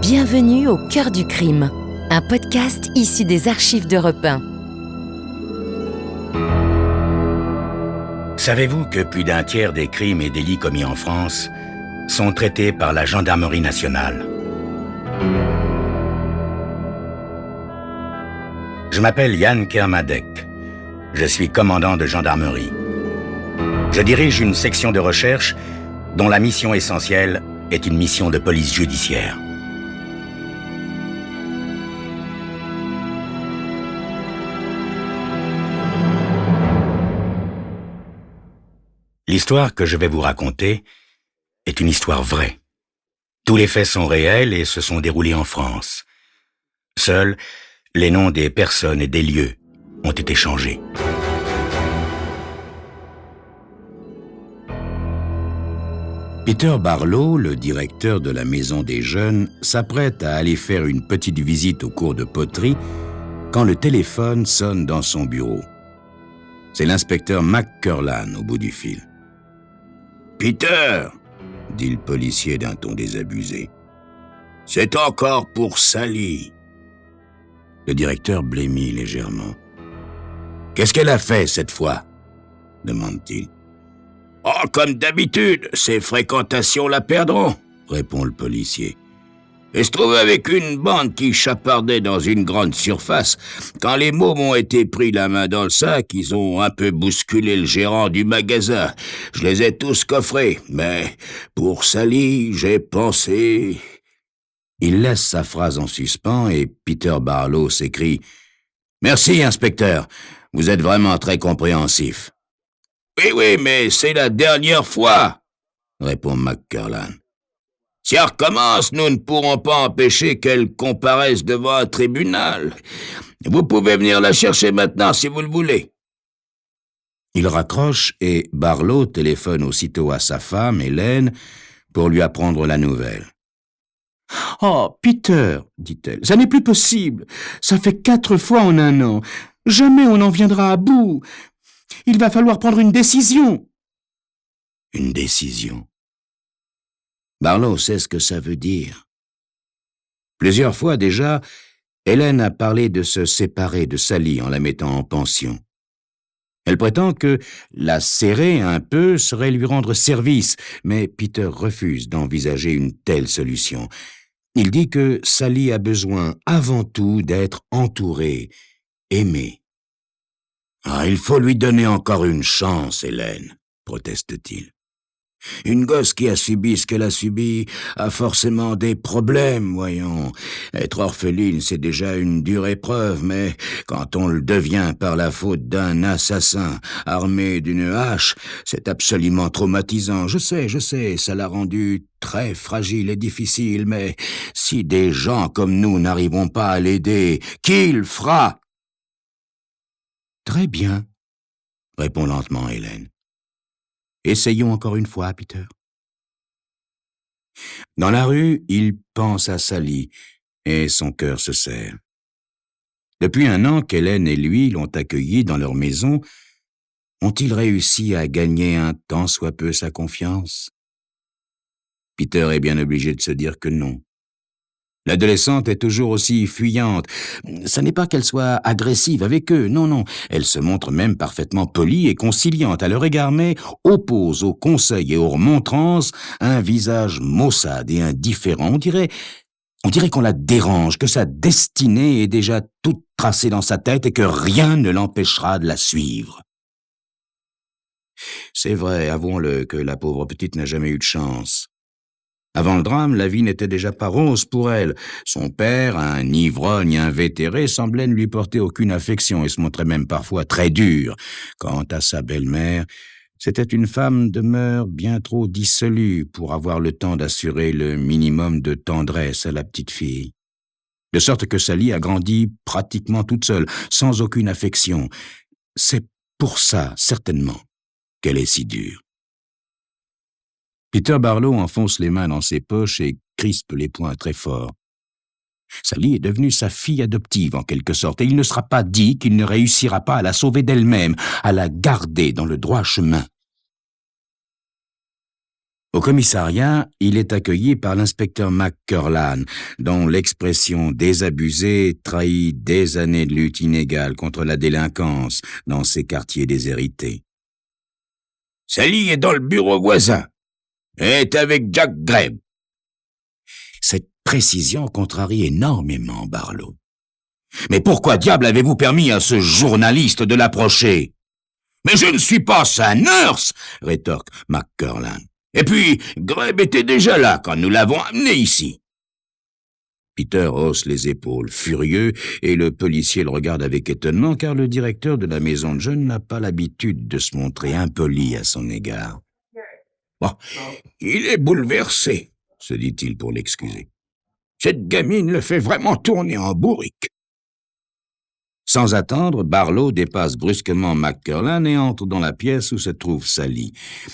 Bienvenue au cœur du crime, un podcast issu des archives d'Europe 1. Savez-vous que plus d'un tiers des crimes et délits commis en France sont traités par la gendarmerie nationale? Je m'appelle Yann Kermadec. Je suis commandant de gendarmerie. Je dirige une section de recherche dont la mission essentielle est une mission de police judiciaire. L'histoire que je vais vous raconter est une histoire vraie. Tous les faits sont réels et se sont déroulés en France. Seuls, les noms des personnes et des lieux ont été changés. Peter Barlow, le directeur de la Maison des Jeunes, s'apprête à aller faire une petite visite au cours de poterie quand le téléphone sonne dans son bureau. C'est l'inspecteur McCurlan au bout du fil. « Peter !» dit le policier d'un ton désabusé. « C'est encore pour Sally. » Le directeur blêmit légèrement. « Qu'est-ce qu'elle a fait cette fois ?» demande-t-il. « Oh, comme d'habitude, ses fréquentations la perdront, » répond le policier. Elle se trouvait avec une bande qui chapardait dans une grande surface. Quand les mômes ont été pris la main dans le sac, ils ont un peu bousculé le gérant du magasin. Je les ai tous coffrés, mais pour Sally, j'ai pensé... Il laisse sa phrase en suspens et Peter Barlow s'écrie « Merci, inspecteur, vous êtes vraiment très compréhensif. »« Oui, mais c'est la dernière fois, » répond McCurlan. « Si elle recommence, nous ne pourrons pas empêcher qu'elle comparaisse devant un tribunal. Vous pouvez venir la chercher maintenant si vous le voulez. » Il raccroche et Barlow téléphone aussitôt à sa femme, Hélène, pour lui apprendre la nouvelle. « Oh, Peter, dit-elle, ça n'est plus possible. Ça fait 4 fois en un an. Jamais on n'en viendra à bout. Il va falloir prendre une décision. » Une décision? Barlow sait ce que ça veut dire. Plusieurs fois déjà, Hélène a parlé de se séparer de Sally en la mettant en pension. Elle prétend que la serrer un peu serait lui rendre service, mais Peter refuse d'envisager une telle solution. Il dit que Sally a besoin avant tout d'être entourée, aimée. « Ah, il faut lui donner encore une chance, Hélène, » proteste-t-il. Une gosse qui a subi ce qu'elle a subi a forcément des problèmes, voyons. Être orpheline, c'est déjà une dure épreuve, mais quand on le devient par la faute d'un assassin armé d'une hache, c'est absolument traumatisant. Je sais, ça l'a rendu très fragile et difficile, mais si des gens comme nous n'arrivons pas à l'aider, qui le fera? Très bien, répond lentement Hélène. Essayons encore une fois, Peter. Dans la rue, il pense à Sally et son cœur se serre. Depuis 1 an qu'Hélène et lui l'ont accueilli dans leur maison, ont-ils réussi à gagner un tant soit peu sa confiance? Peter est bien obligé de se dire que non. L'adolescente est toujours aussi fuyante. Ce n'est pas qu'elle soit agressive avec eux, non. Elle se montre même parfaitement polie et conciliante à leur égard, mais oppose aux conseils et aux remontrances un visage maussade et indifférent. On dirait qu'on la dérange, que sa destinée est déjà toute tracée dans sa tête et que rien ne l'empêchera de la suivre. C'est vrai, avouons-le, que la pauvre petite n'a jamais eu de chance. Avant le drame, la vie n'était déjà pas rose pour elle. Son père, un ivrogne invétéré, semblait ne lui porter aucune affection et se montrait même parfois très dur. Quant à sa belle-mère, c'était une femme de mœurs bien trop dissolue pour avoir le temps d'assurer le minimum de tendresse à la petite fille. De sorte que Sally a grandi pratiquement toute seule, sans aucune affection. C'est pour ça, certainement, qu'elle est si dure. Peter Barlow enfonce les mains dans ses poches et crispe les poings très fort. Sally est devenue sa fille adoptive en quelque sorte, et il ne sera pas dit qu'il ne réussira pas à la sauver d'elle-même, à la garder dans le droit chemin. Au commissariat, il est accueilli par l'inspecteur McCurlan, dont l'expression désabusée trahit des années de lutte inégale contre la délinquance dans ces quartiers déshérités. « Sally est dans le bureau voisin. Elle est avec Jack Greb. » Cette précision contrarie énormément Barlow. « Mais pourquoi diable avez-vous permis à ce journaliste de l'approcher ?»« Mais je ne suis pas sa nurse !» rétorque McCurlan. « Et puis, Greb était déjà là quand nous l'avons amené ici. » Peter hausse les épaules, furieux, et le policier le regarde avec étonnement car le directeur de la maison de jeunes n'a pas l'habitude de se montrer impoli à son égard. « Oh, il est bouleversé, » se dit-il pour l'excuser. « Cette gamine le fait vraiment tourner en bourrique. » Sans attendre, Barlow dépasse brusquement McCurlan et entre dans la pièce où se trouve Sally.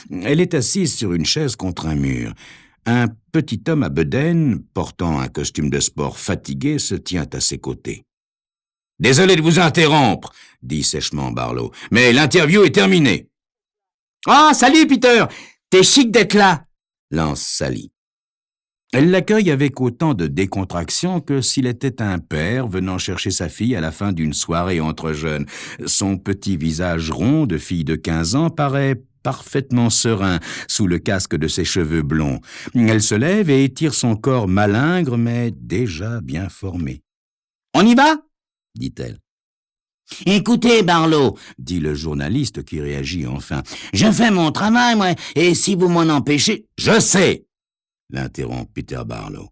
Elle est assise sur une chaise contre un mur. Un petit homme à bedaine, portant un costume de sport fatigué, se tient à ses côtés. « Désolé de vous interrompre, » dit sèchement Barlow, « mais l'interview est terminée. »« Ah, salut Peter, t'es chic d'être là !» lance Sally. Elle l'accueille avec autant de décontraction que s'il était un père venant chercher sa fille à la fin d'une soirée entre jeunes. Son petit visage rond de fille de 15 ans paraît parfaitement serein sous le casque de ses cheveux blonds. Elle se lève et étire son corps malingre mais déjà bien formé. « On y va ?» dit-elle. « Écoutez, Barlow, » dit le journaliste qui réagit enfin. « Je fais mon travail, moi, et si vous m'en empêchez... » « Je sais !» l'interrompt Peter Barlow.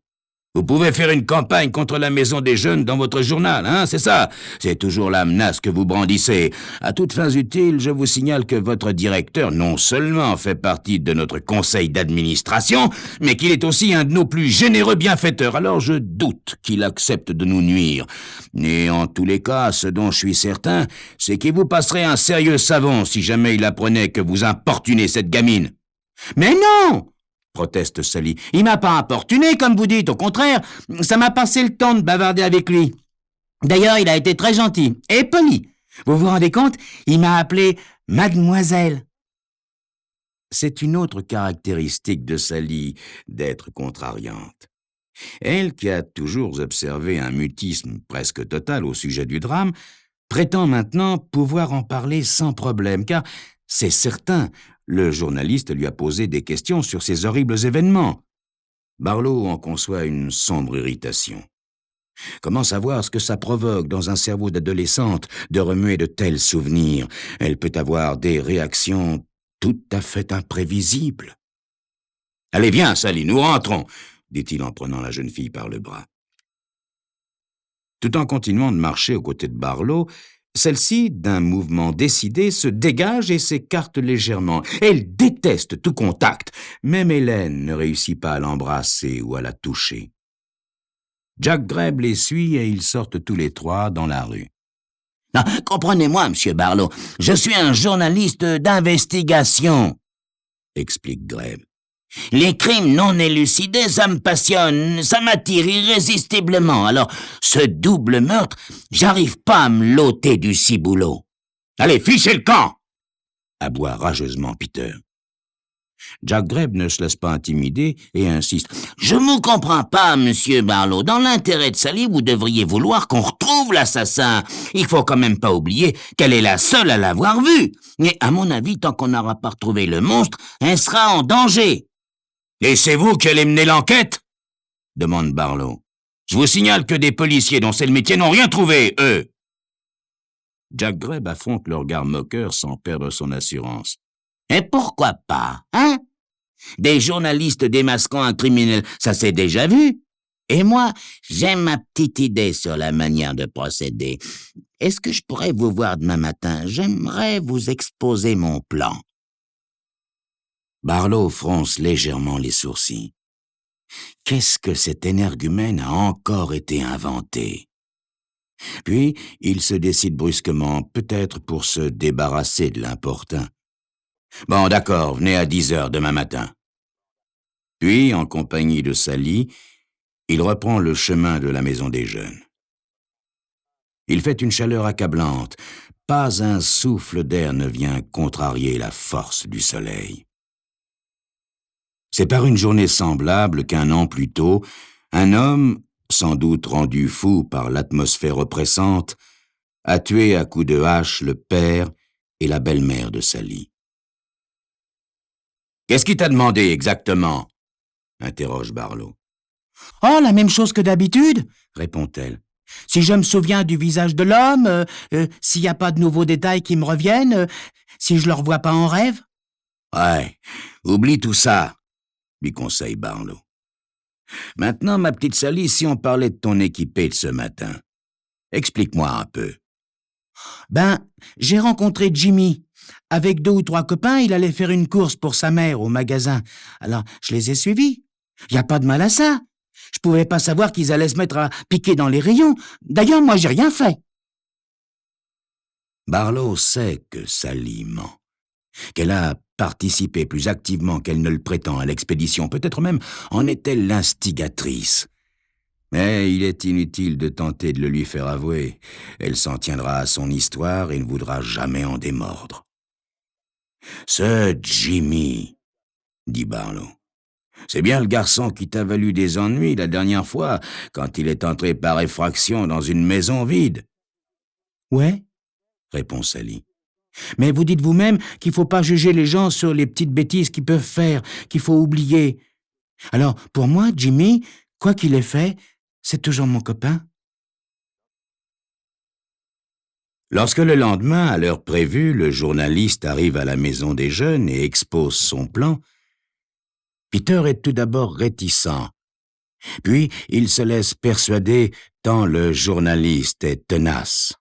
Vous pouvez faire une campagne contre la maison des jeunes dans votre journal, hein, c'est ça? C'est toujours la menace que vous brandissez. À toutes fins utiles, je vous signale que votre directeur non seulement fait partie de notre conseil d'administration, mais qu'il est aussi un de nos plus généreux bienfaiteurs. Alors je doute qu'il accepte de nous nuire. Et en tous les cas, ce dont je suis certain, c'est qu'il vous passerait un sérieux savon si jamais il apprenait que vous importunez cette gamine. Mais non! Proteste Sally. Il m'a pas importuné, comme vous dites, au contraire, ça m'a passé le temps de bavarder avec lui. D'ailleurs, il a été très gentil et poli. Vous vous rendez compte? Il m'a appelé mademoiselle. C'est une autre caractéristique de Sally d'être contrariante. Elle, qui a toujours observé un mutisme presque total au sujet du drame, prétend maintenant pouvoir en parler sans problème, car c'est certain, le journaliste lui a posé des questions sur ces horribles événements. Barlow en conçoit une sombre irritation. Comment savoir ce que ça provoque dans un cerveau d'adolescente de remuer de tels souvenirs? Elle peut avoir des réactions tout à fait imprévisibles. « Allez, viens, Sally, nous rentrons !» dit-il en prenant la jeune fille par le bras. Tout en continuant de marcher aux côtés de Barlow, celle-ci, d'un mouvement décidé, se dégage et s'écarte légèrement. Elle déteste tout contact. Même Hélène ne réussit pas à l'embrasser ou à la toucher. Jack Greb les suit et ils sortent tous les trois dans la rue. « Non, comprenez-moi, monsieur Barlow, je suis un journaliste d'investigation, » explique Greb. « Les crimes non élucidés, ça me passionne, ça m'attire irrésistiblement. Alors, ce double meurtre, j'arrive pas à me l'ôter du ciboulot. »« Allez, fichez le camp !» aboie rageusement Peter. Jack Greb ne se laisse pas intimider et insiste. « Je vous comprends pas, monsieur Barlow. Dans l'intérêt de Sally, vous devriez vouloir qu'on retrouve l'assassin. Il faut quand même pas oublier qu'elle est la seule à l'avoir vu. Et à mon avis, tant qu'on n'aura pas retrouvé le monstre, elle sera en danger. » « Et c'est vous qui allez mener l'enquête ?» demande Barlow. « Je vous signale que des policiers dont c'est le métier n'ont rien trouvé, eux. » Jack Greb affronte le regard moqueur sans perdre son assurance. « Et pourquoi pas, hein? Des journalistes démasquant un criminel, ça s'est déjà vu. Et moi, j'ai ma petite idée sur la manière de procéder. Est-ce que je pourrais vous voir demain matin? J'aimerais vous exposer mon plan. » Barlow fronce légèrement les sourcils. Qu'est-ce que cet énergumène a encore été inventé? Puis, il se décide brusquement, peut-être pour se débarrasser de l'importun. « Bon, d'accord, venez à 10h demain matin. » Puis, en compagnie de Sally, il reprend le chemin de la maison des jeunes. Il fait une chaleur accablante. Pas un souffle d'air ne vient contrarier la force du soleil. C'est par une journée semblable qu'1 an plus tôt, un homme, sans doute rendu fou par l'atmosphère oppressante, a tué à coups de hache le père et la belle-mère de Sally. « Qu'est-ce qu'il t'a demandé exactement ?» interroge Barlow. « Oh, la même chose que d'habitude, » répond-elle. « Si je me souviens du visage de l'homme, s'il n'y a pas de nouveaux détails qui me reviennent, si je le revois pas en rêve. » « Ouais, oublie tout ça, » lui conseille Barlow. « Maintenant, ma petite Sally, si on parlait de ton équipée de ce matin, explique-moi un peu. » « Ben, j'ai rencontré Jimmy. Avec 2 ou 3 copains, il allait faire une course pour sa mère au magasin. Alors, je les ai suivis. Y a pas de mal à ça. Je pouvais pas savoir qu'ils allaient se mettre à piquer dans les rayons. D'ailleurs, moi, j'ai rien fait. » Barlow sait que Sally ment, qu'elle a participé plus activement qu'elle ne le prétend à l'expédition, peut-être même en est-elle l'instigatrice. Mais il est inutile de tenter de le lui faire avouer. Elle s'en tiendra à son histoire et ne voudra jamais en démordre. « Ce Jimmy, » dit Barlow, « c'est bien le garçon qui t'a valu des ennuis la dernière fois, quand il est entré par effraction dans une maison vide. »« Ouais, » répond Sally. « Mais vous dites vous-même qu'il faut pas juger les gens sur les petites bêtises qu'ils peuvent faire, qu'il faut oublier. Alors, pour moi, Jimmy, quoi qu'il ait fait, c'est toujours mon copain. » Lorsque le lendemain, à l'heure prévue, le journaliste arrive à la maison des jeunes et expose son plan, Peter est tout d'abord réticent. Puis, il se laisse persuader tant le journaliste est tenace.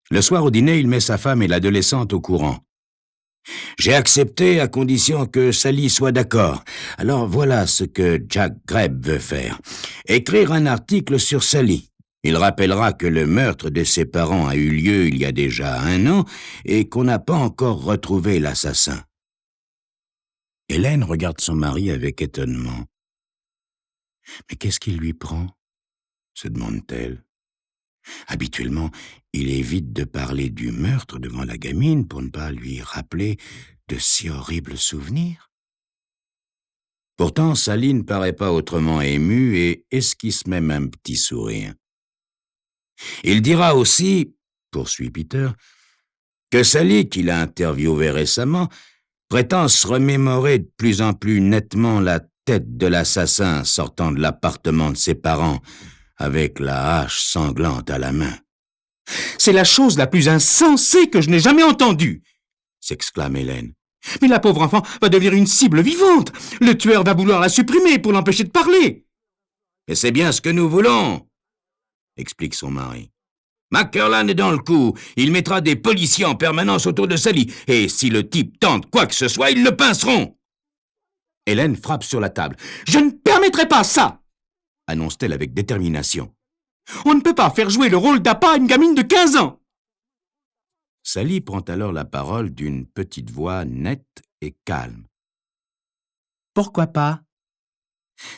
Le soir au dîner, il met sa femme et l'adolescente au courant. « J'ai accepté à condition que Sally soit d'accord. Alors voilà ce que Jack Greb veut faire. Écrire un article sur Sally. Il rappellera que le meurtre de ses parents a eu lieu il y a déjà 1 an et qu'on n'a pas encore retrouvé l'assassin. » Hélène regarde son mari avec étonnement. « Mais qu'est-ce qui lui prend ?» se demande-t-elle. Habituellement, il évite de parler du meurtre devant la gamine pour ne pas lui rappeler de si horribles souvenirs. Pourtant, Sally ne paraît pas autrement émue et esquisse même un petit sourire. Il dira aussi, poursuit Peter, que Sally, qu'il a interviewé récemment, prétend se remémorer de plus en plus nettement la tête de l'assassin sortant de l'appartement de ses parents, avec la hache sanglante à la main. « C'est la chose la plus insensée que je n'ai jamais entendue !» s'exclame Hélène. « Mais la pauvre enfant va devenir une cible vivante. Le tueur va vouloir la supprimer pour l'empêcher de parler. » « Et c'est bien ce que nous voulons, » explique son mari. « McCurlan est dans le coup. Il mettra des policiers en permanence autour de Sally. Et si le type tente quoi que ce soit, ils le pinceront. » Hélène frappe sur la table. « Je ne permettrai pas ça !» annonce-t-elle avec détermination. « On ne peut pas faire jouer le rôle d'appât à une gamine de 15 ans !» Sally prend alors la parole d'une petite voix nette et calme. « Pourquoi pas?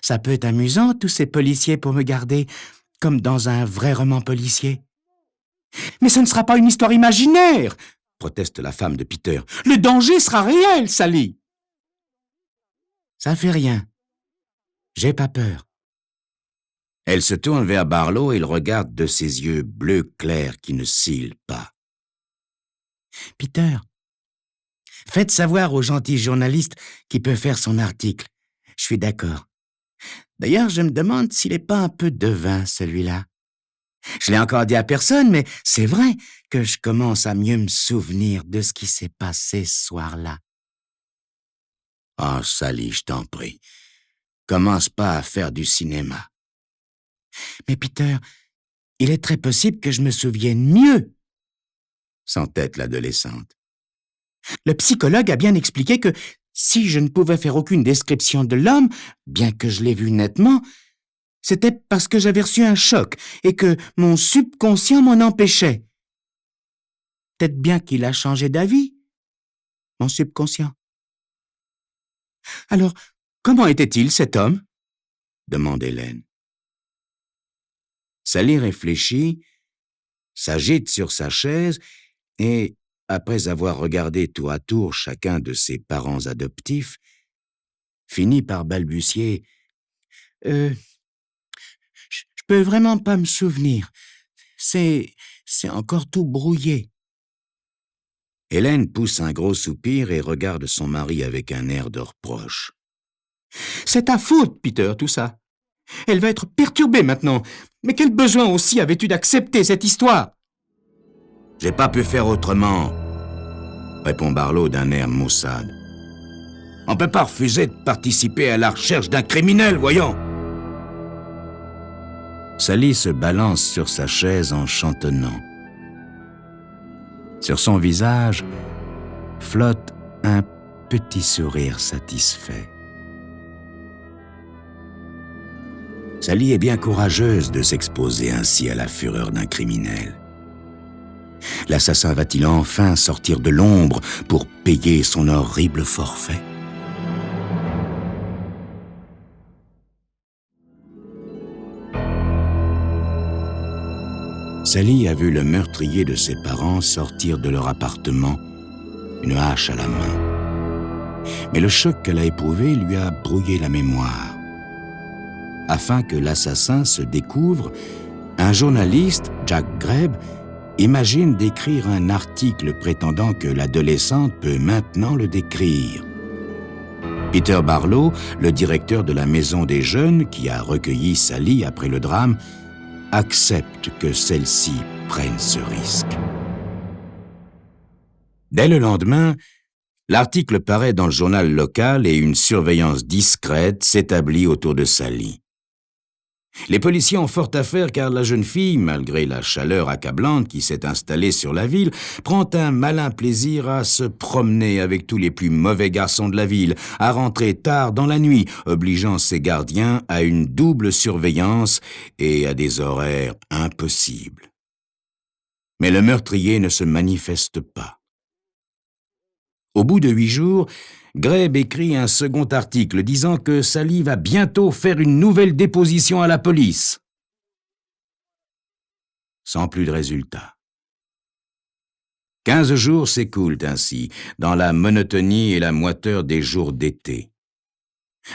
Ça peut être amusant, tous ces policiers pour me garder, comme dans un vrai roman policier. »« Mais ce ne sera pas une histoire imaginaire !» proteste la femme de Peter. « Le danger sera réel, Sally !»« Ça fait rien. J'ai pas peur. » Elle se tourne vers Barlow et le regarde de ses yeux bleus clairs qui ne cillent pas. « Peter, faites savoir au gentil journaliste qui peut faire son article. Je suis d'accord. D'ailleurs, je me demande s'il n'est pas un peu devin, celui-là. Je l'ai encore dit à personne, mais c'est vrai que je commence à mieux me souvenir de ce qui s'est passé ce soir-là. »« Oh, Sally, je t'en prie, commence pas à faire du cinéma. »« Mais Peter, il est très possible que je me souvienne mieux, » s'entête l'adolescente. « Le psychologue a bien expliqué que si je ne pouvais faire aucune description de l'homme, bien que je l'ai vu nettement, c'était parce que j'avais reçu un choc et que mon subconscient m'en empêchait. Peut-être bien qu'il a changé d'avis, mon subconscient. »« Alors, comment était-il, cet homme ?» demande Hélène. Sally réfléchit, s'agite sur sa chaise et, après avoir regardé tour à tour chacun de ses parents adoptifs, finit par balbutier. Je peux vraiment pas me souvenir. C'est encore tout brouillé. Hélène pousse un gros soupir et regarde son mari avec un air de reproche. C'est ta faute, Peter, tout ça. Elle va être perturbée maintenant. Mais quel besoin aussi avais-tu d'accepter cette histoire? J'ai pas pu faire autrement, répond Barlow d'un air maussade. On peut pas refuser de participer à la recherche d'un criminel, voyons. Sally se balance sur sa chaise en chantonnant. Sur son visage flotte un petit sourire satisfait. Sally est bien courageuse de s'exposer ainsi à la fureur d'un criminel. L'assassin va-t-il enfin sortir de l'ombre pour payer son horrible forfait? Sally a vu le meurtrier de ses parents sortir de leur appartement, une hache à la main. Mais le choc qu'elle a éprouvé lui a brouillé la mémoire. Afin que l'assassin se découvre, un journaliste, Jack Greb, imagine d'écrire un article prétendant que l'adolescente peut maintenant le décrire. Peter Barlow, le directeur de la maison des jeunes qui a recueilli Sally après le drame, accepte que celle-ci prenne ce risque. Dès le lendemain, l'article paraît dans le journal local et une surveillance discrète s'établit autour de Sally. Les policiers ont fort à faire car la jeune fille, malgré la chaleur accablante qui s'est installée sur la ville, prend un malin plaisir à se promener avec tous les plus mauvais garçons de la ville, à rentrer tard dans la nuit, obligeant ses gardiens à une double surveillance et à des horaires impossibles. Mais le meurtrier ne se manifeste pas. Au bout de 8 jours, Greb écrit un second article disant que Sally va bientôt faire une nouvelle déposition à la police. Sans plus de résultat. 15 jours s'écoulent ainsi, dans la monotonie et la moiteur des jours d'été.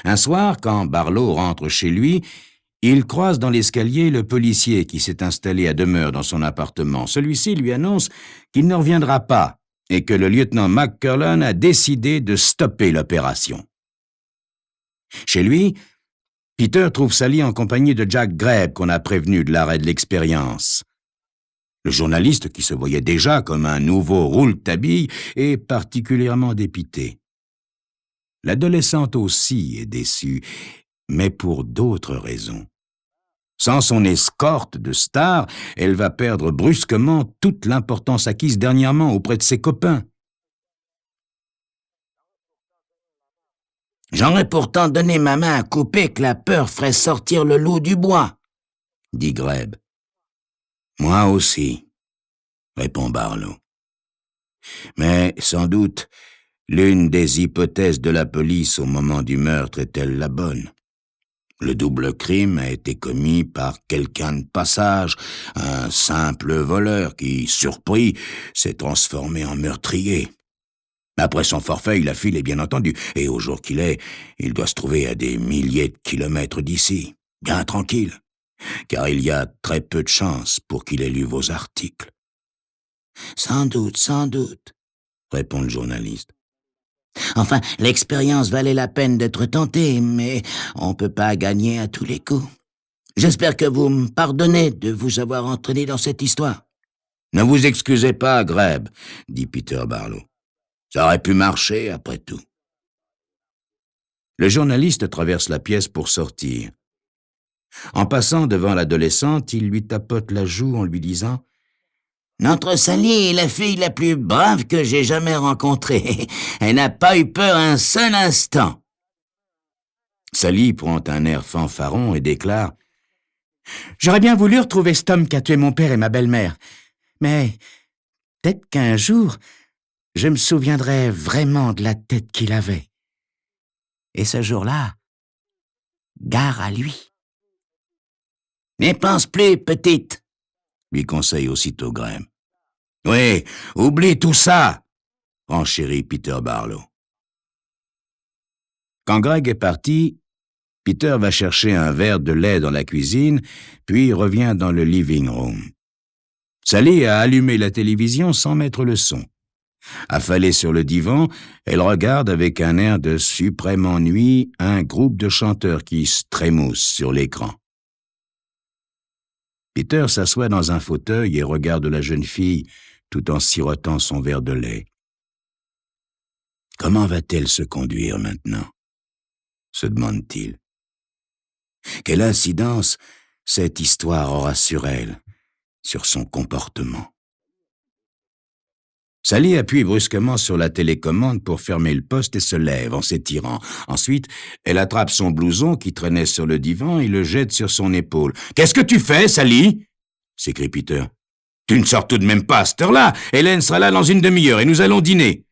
Un soir, quand Barlow rentre chez lui, il croise dans l'escalier le policier qui s'est installé à demeure dans son appartement. Celui-ci lui annonce qu'il ne reviendra pas et que le lieutenant McCurlon a décidé de stopper l'opération. Chez lui, Peter trouve Sally en compagnie de Jack Greb qu'on a prévenu de l'arrêt de l'expérience. Le journaliste, qui se voyait déjà comme un nouveau Rouletabille, est particulièrement dépité. L'adolescente aussi est déçue, mais pour d'autres raisons. Sans son escorte de star, elle va perdre brusquement toute l'importance acquise dernièrement auprès de ses copains. J'aurais pourtant donné ma main à couper que la peur ferait sortir le loup du bois, dit Greb. Moi aussi, répond Barlow. Mais sans doute, l'une des hypothèses de la police au moment du meurtre est-elle la bonne? Le double crime a été commis par quelqu'un de passage, un simple voleur qui, surpris, s'est transformé en meurtrier. Après son forfait, il a filé, bien entendu, et au jour qu'il est, il doit se trouver à des milliers de kilomètres d'ici, bien tranquille, car il y a très peu de chances pour qu'il ait lu vos articles. Sans doute, répond le journaliste. Enfin, l'expérience valait la peine d'être tentée, mais on peut pas gagner à tous les coups. J'espère que vous me pardonnez de vous avoir entraîné dans cette histoire. Ne vous excusez pas, Greb, dit Peter Barlow. Ça aurait pu marcher, après tout. Le journaliste traverse la pièce pour sortir. En passant devant l'adolescente, il lui tapote la joue en lui disant « Notre Sally est la fille la plus brave que j'ai jamais rencontrée. Elle n'a pas eu peur un seul instant. » Sally prend un air fanfaron et déclare « J'aurais bien voulu retrouver cet homme qui a tué mon père et ma belle-mère. Mais peut-être qu'un jour, je me souviendrai vraiment de la tête qu'il avait. Et ce jour-là, gare à lui. » « N'y pense plus, petite, » lui conseille aussitôt Graham. « Oui, oublie tout ça, » renchérit Peter Barlow. Quand Greg est parti, Peter va chercher un verre de lait dans la cuisine, puis revient dans le living room. Sally a allumé la télévision sans mettre le son. Affalée sur le divan, elle regarde avec un air de suprême ennui un groupe de chanteurs qui se trémoussent sur l'écran. Peter s'assoit dans un fauteuil et regarde la jeune fille tout en sirotant son verre de lait. Comment va-t-elle se conduire maintenant? Se demande-t-il. Quelle incidence cette histoire aura sur elle, sur son comportement? Sally appuie brusquement sur la télécommande pour fermer le poste et se lève en s'étirant. Ensuite, elle attrape son blouson qui traînait sur le divan et le jette sur son épaule. « Qu'est-ce que tu fais, Sally ?» s'écrie Peter. « Tu ne sors tout de même pas à cette heure-là. Hélène sera là dans une demi-heure et nous allons dîner. »«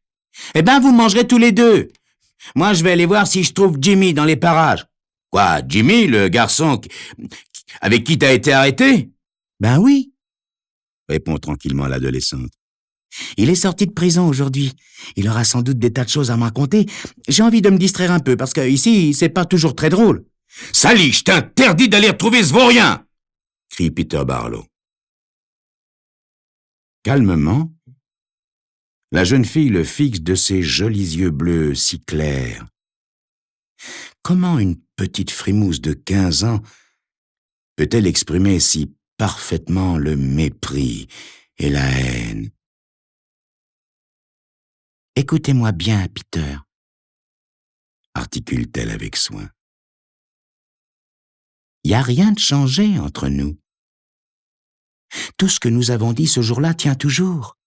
Eh ben, vous mangerez tous les deux. Moi, je vais aller voir si je trouve Jimmy dans les parages. »« Quoi, Jimmy, le garçon avec qui t'as été arrêté ?»« Ben oui, » répond tranquillement l'adolescente. Il est sorti de prison aujourd'hui. Il aura sans doute des tas de choses à me raconter. J'ai envie de me distraire un peu, parce que ici, c'est pas toujours très drôle. « Sally, je t'interdis d'aller retrouver ce vaurien !» crie Peter Barlow. Calmement, la jeune fille le fixe de ses jolis yeux bleus si clairs. Comment une petite frimousse de 15 ans peut-elle exprimer si parfaitement le mépris et la haine? « Écoutez-moi bien, Peter, » articule-t-elle avec soin. « Il n'y a rien de changé entre nous. Tout ce que nous avons dit ce jour-là tient toujours.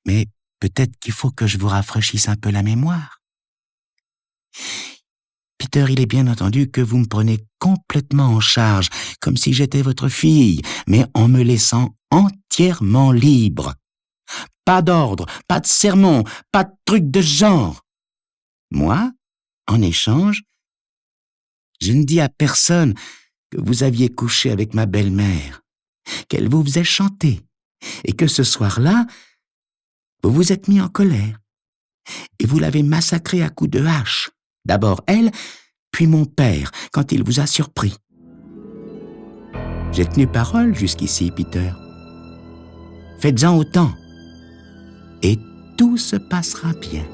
Mais peut-être qu'il faut que je vous rafraîchisse un peu la mémoire. Peter, il est bien entendu que vous me prenez complètement en charge, comme si j'étais votre fille, mais en me laissant entièrement libre. Pas d'ordre, pas de sermon, pas de truc de ce genre. Moi, en échange, je ne dis à personne que vous aviez couché avec ma belle-mère, qu'elle vous faisait chanter, et que ce soir-là, vous vous êtes mis en colère, et vous l'avez massacrée à coups de hache. D'abord elle, puis mon père, quand il vous a surpris. J'ai tenu parole jusqu'ici, Peter. Faites-en autant. Et tout se passera bien.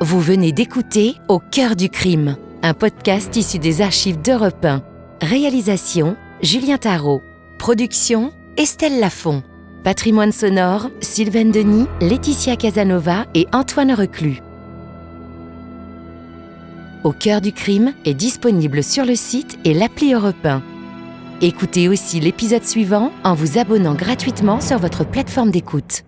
Vous venez d'écouter Au cœur du crime, un podcast issu des archives d'Europe 1. Réalisation, Julien Tarot. Production, Estelle Lafont. Patrimoine sonore, Sylvaine Denis, Laetitia Casanova et Antoine Reclus. Au cœur du crime est disponible sur le site et l'appli Europe 1. Écoutez aussi l'épisode suivant en vous abonnant gratuitement sur votre plateforme d'écoute.